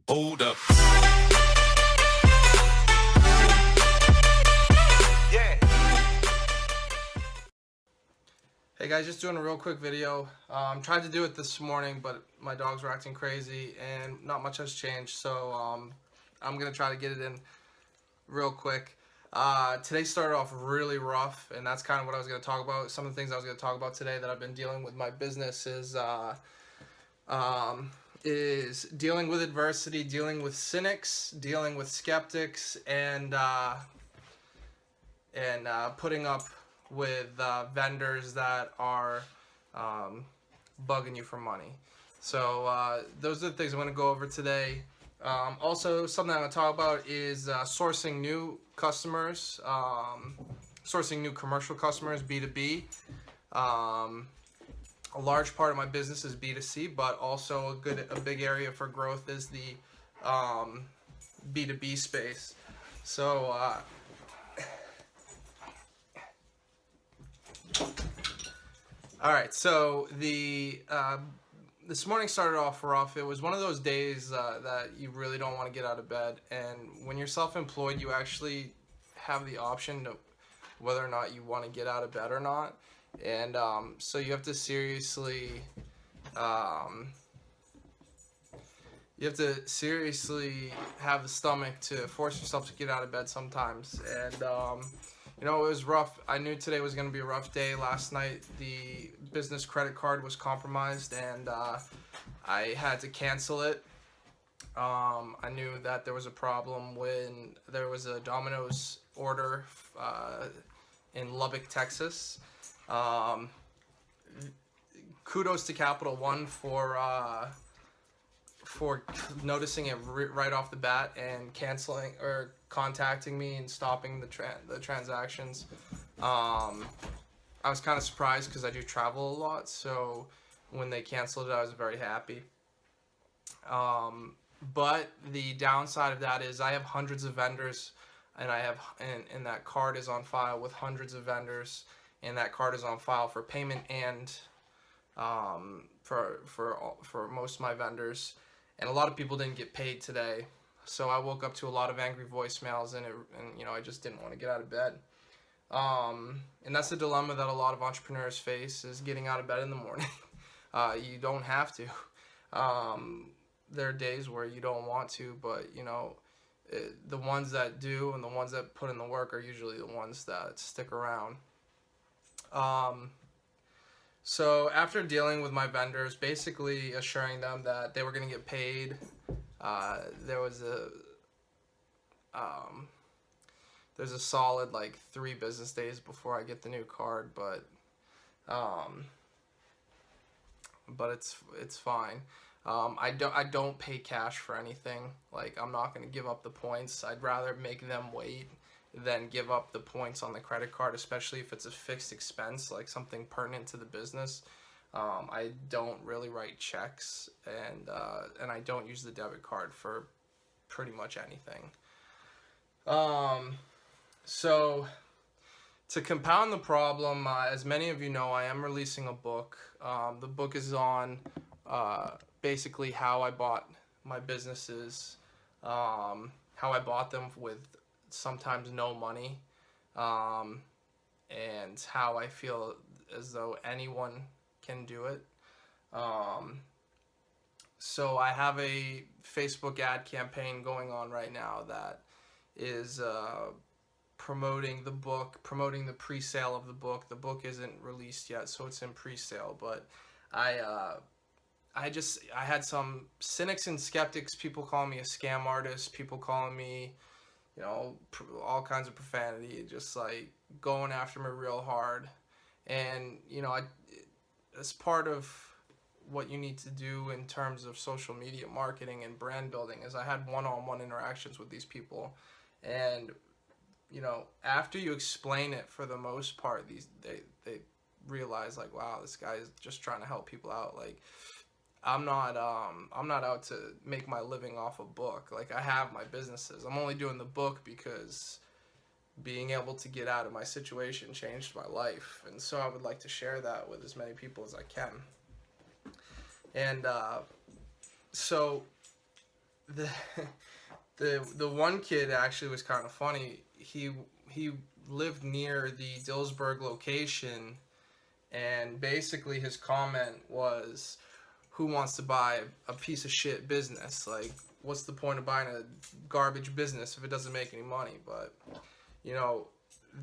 Hold up. Yeah. Hey guys, just doing a real quick video. Tried to do it this morning, but my dogs were acting crazy and not much has changed, so I'm gonna try to get it in real quick. Today started off really rough, and that's kind of what I was gonna talk about. Some of the things I was gonna talk about today that I've been dealing with my business is dealing with adversity, dealing with cynics, dealing with skeptics, and putting up with vendors that are bugging you for money. So those are the things I'm going to go over today. Also, something I'm going to talk about is sourcing new customers, sourcing new commercial customers, B2B. A large part of my business is B2C, but also a big area for growth is the B2B space. So all right, so this morning started off rough. It was one of those days that you really don't want to get out of bed, and when you're self-employed, you actually have the option to whether or not you want to get out of bed or not, and so you have to seriously have the stomach to force yourself to get out of bed sometimes. And you know, it was rough. I knew today was going to be a rough day. Last night the business credit card was compromised, and I had to cancel it. I knew that there was a problem when there was a Domino's order in Lubbock, Texas. Kudos to Capital One for noticing it right off the bat and canceling or contacting me and stopping the transactions. I was kind of surprised because I do travel a lot, so when they canceled it, I was very happy. But the downside of that is I have hundreds of vendors, and and that card is on file with hundreds of vendors, and that card is on file for payment and for most of my vendors. And a lot of people didn't get paid today, so I woke up to a lot of angry voicemails, and you know, I just didn't want to get out of bed. And that's the dilemma that a lot of entrepreneurs face, is getting out of bed in the morning. You don't have to. There are days where you don't want to, but you know, the ones that do and the ones that put in the work are usually the ones that stick around. So after dealing with my vendors, basically assuring them that they were going to get paid, there's a solid like 3 business days before I get the new card, but it's fine. I don't pay cash for anything. Like, I'm not going to give up the points. I'd rather make them wait than give up the points on the credit card, especially if it's a fixed expense, like something pertinent to the business. I don't really write checks, and I don't use the debit card for pretty much anything. So to compound the problem, as many of you know, I am releasing a book. The book is on basically how I bought my businesses, how I bought them with sometimes no money, and how I feel as though anyone can do it. So I have a Facebook ad campaign going on right now that is promoting the book, promoting the pre-sale of the book. The book isn't released yet, so it's in pre-sale, but I had some cynics and skeptics, people calling me a scam artist, people calling me, you know, all kinds of profanity, just like going after me real hard. And you know, as part of what you need to do in terms of social media marketing and brand building, is I had one-on-one interactions with these people, and you know, after you explain it, for the most part, they realize like, wow, this guy is just trying to help people out. Like, I'm not out to make my living off a book. Like, I have my businesses. I'm only doing the book because being able to get out of my situation changed my life, and so I would like to share that with as many people as I can. And so the the one kid actually was kind of funny. He lived near the Dillsburg location, and basically his comment was, "Who wants to buy a piece of shit business? Like, what's the point of buying a garbage business if it doesn't make any money?" But you know,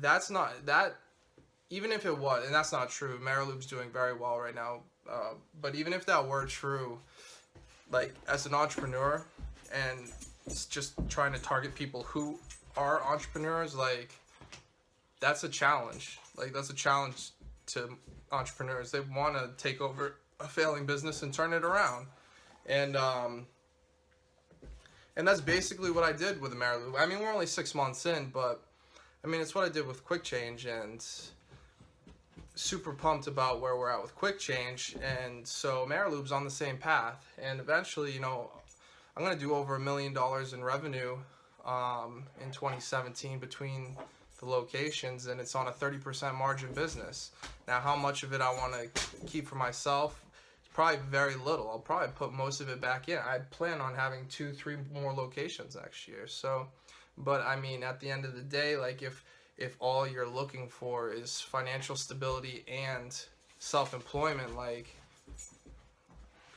that's not that. Even if it was, and that's not true, Mariloop's doing very well right now. But even if that were true, like as an entrepreneur, and it's just trying to target people who are entrepreneurs, like that's a challenge. Like that's a challenge to entrepreneurs. They want to take over a failing business and turn it around, and that's basically what I did with Mariloop. I mean, we're only 6 months in, but I mean, it's what I did with Quick Change, and super pumped about where we're at with Quick Change. And so Mariloop's on the same path, and eventually, you know, I'm gonna do over $1 million in revenue in 2017 between the locations, and it's on a 30% margin business. Now, how much of it I want to keep for myself? It's probably very little. I'll probably put most of it back in. I plan on having 2-3 more locations next year. So, but I mean, at the end of the day, like if all you're looking for is financial stability and self-employment, like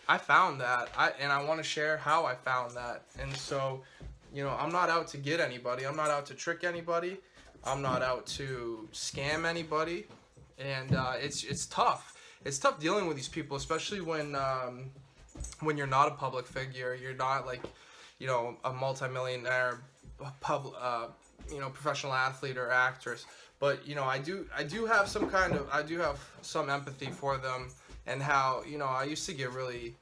I found that, and I want to share how I found that. And so, you know, I'm not out to get anybody. I'm not out to trick anybody. I'm not out to scam anybody. And it's tough. It's tough dealing with these people, especially when you're not a public figure. You're not like, you know, a multimillionaire professional athlete or actress. But you know, I do have some empathy for them, and how, you know, I used to get really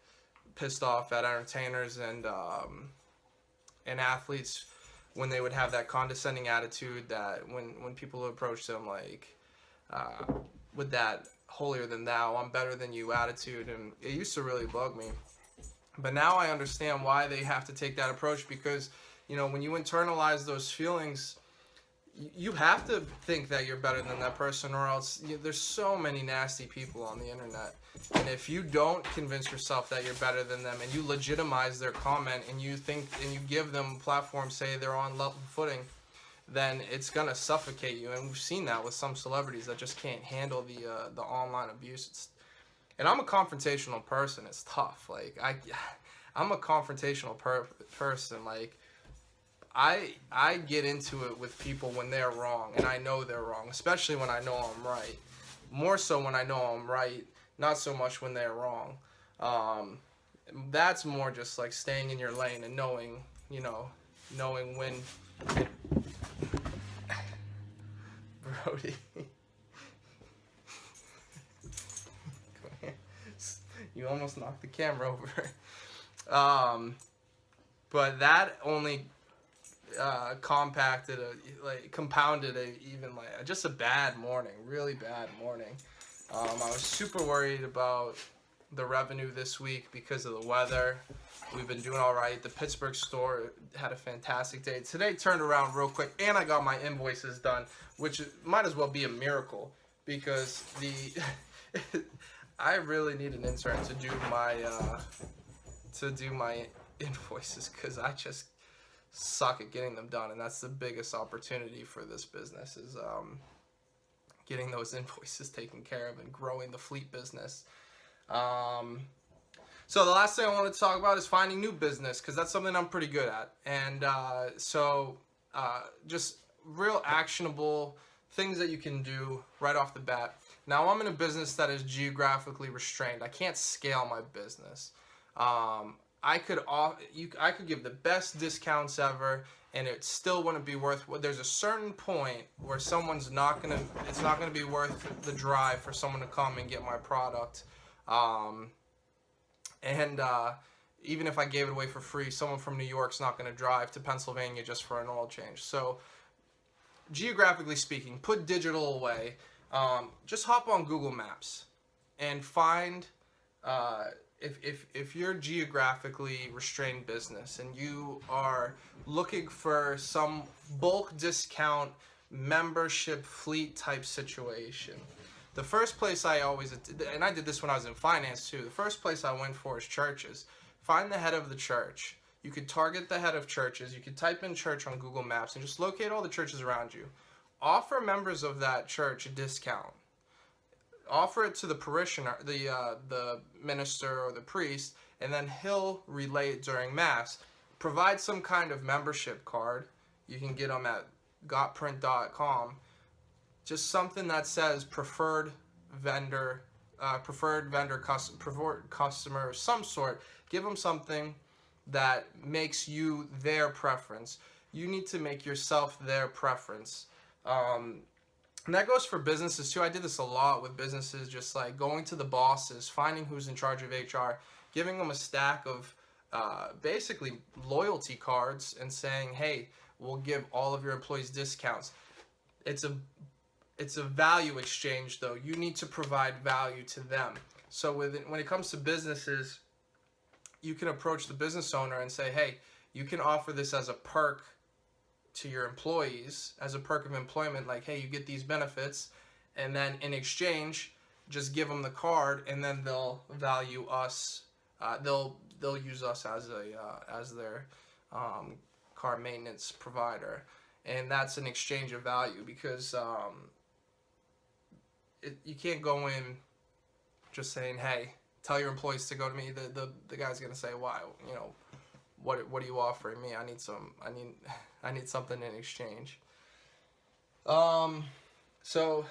pissed off at entertainers and athletes when they would have that condescending attitude, that when people would approach them like with that holier than thou, I'm better than you attitude, and it used to really bug me. But now I understand why they have to take that approach, because you know, when you internalize those feelings, you have to think that you're better than that person, or else there's so many nasty people on the internet. And if you don't convince yourself that you're better than them, and you legitimize their comment, and you think, and you give them a platform, say they're on level footing, then it's gonna suffocate you. And we've seen that with some celebrities that just can't handle the online abuse. And I'm a confrontational person. It's tough. Like I'm a confrontational person. Like I get into it with people when they're wrong, and I know they're wrong, especially when I know I'm right. More so when I know I'm right, not so much when they're wrong. That's more just like staying in your lane and knowing when. Brody. You almost knocked the camera over. But that only compounded just a bad morning, really bad morning. I was super worried about the revenue this week because of the weather. We've been doing all right. The Pittsburgh store had a fantastic day. Today turned around real quick, and I got my invoices done, which might as well be a miracle, because I really need an intern to do my invoices, because I just suck at getting them done, and that's the biggest opportunity for this business, is getting those invoices taken care of and growing the fleet business. So the last thing I want to talk about is finding new business, because that's something I'm pretty good at. And just real actionable things that you can do right off the bat. Now, I'm in a business that is geographically restrained. I can't scale my business. I could give the best discounts ever, and it still wouldn't be worth. There's a certain point where it's not gonna be worth the drive for someone to come and get my product. Even if I gave it away for free, someone from New York's not going to drive to Pennsylvania just for an oil change. So, geographically speaking, put digital away. Just hop on Google Maps and find, if you're geographically restrained business and you are looking for some bulk discount membership fleet type situation. The first place and I did this when I was in finance too, the first place I went for is churches. Find the head of the church. You could target the head of churches. You could type in church on Google Maps and just locate all the churches around you. Offer members of that church a discount. Offer it to the parishioner, the minister or the priest, and then he'll relay it during Mass. Provide some kind of membership card. You can get them at gotprint.com. Just something that says preferred customer of some sort. Give them something that makes you their preference. You need to make yourself their preference. And that goes for businesses too. I did this a lot with businesses, just like going to the bosses, finding who's in charge of HR, giving them a stack of basically loyalty cards and saying, hey, we'll give all of your employees discounts. It's a value exchange, though. You need to provide value to them. So when it comes to businesses, you can approach the business owner and say, hey, you can offer this as a perk to your employees, as a perk of employment, like, hey, you get these benefits, and then in exchange, just give them the card, and then they'll value us. They'll use us as their car maintenance provider, and that's an exchange of value, because you can't go in just saying, hey, tell your employees to go to me. The guy's gonna say, why? You know, what are you offering me? I need something in exchange. So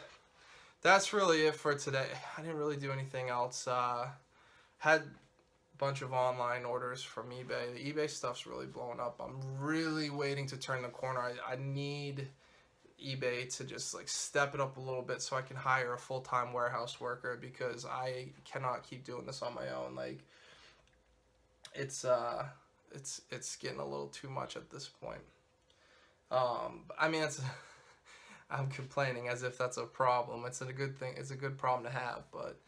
that's really it for today. I didn't really do anything else. Had a bunch of online orders from eBay. The eBay stuff's really blowing up. I'm really waiting to turn the corner. I need eBay to just like step it up a little bit so I can hire a full-time warehouse worker, because I cannot keep doing this on my own. Like, it's getting a little too much at this point. I mean, I'm complaining as if that's a problem. It's a good thing. It's a good problem to have, but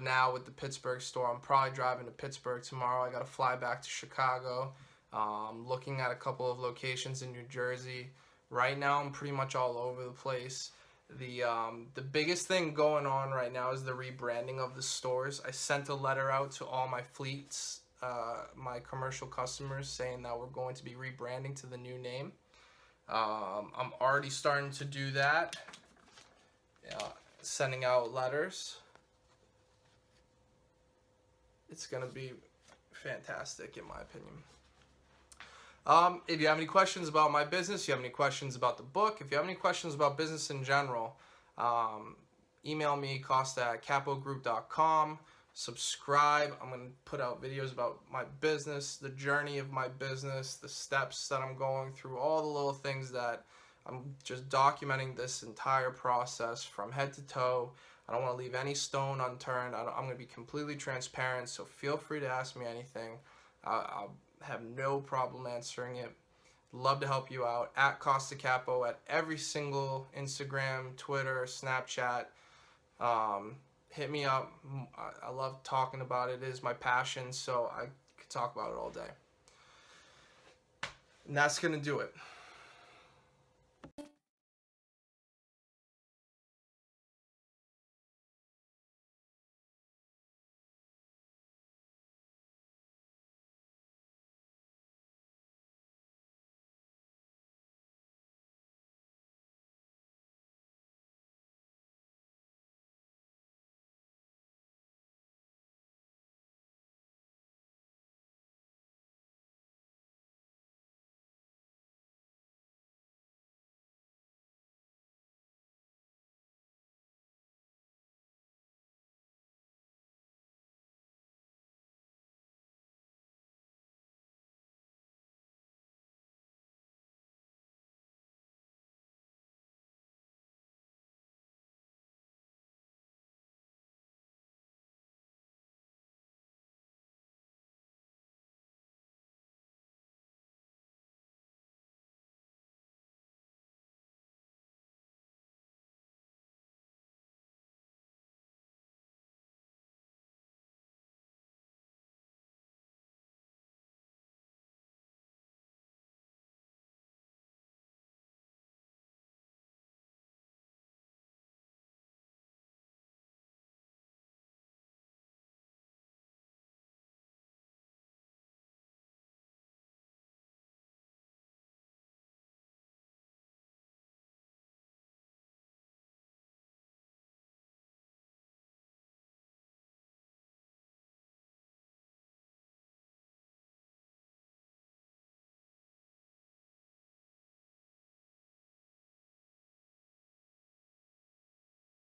now with the Pittsburgh store, I'm probably driving to Pittsburgh tomorrow. I got to fly back to Chicago. Looking at a couple of locations in New Jersey. Right now, I'm pretty much all over the place. The biggest thing going on right now is the rebranding of the stores. I sent a letter out to all my fleets, my commercial customers, saying that we're going to be rebranding to the new name. I'm already starting to do that, sending out letters. It's going to be fantastic, in my opinion. If you have any questions about my business, you have any questions about the book, if you have any questions about business in general, email me, costa@capogroup.com. Subscribe. I'm going to put out videos about my business, the journey of my business, the steps that I'm going through, all the little things that I'm just documenting this entire process from head to toe. I don't want to leave any stone unturned. I'm going to be completely transparent, so feel free to ask me anything. I'll have no problem answering it. Love to help you out. At Costa Capo at every single Instagram, Twitter, Snapchat. Hit me up. I love talking about it. It is my passion, so I could talk about it all day. And that's going to do it.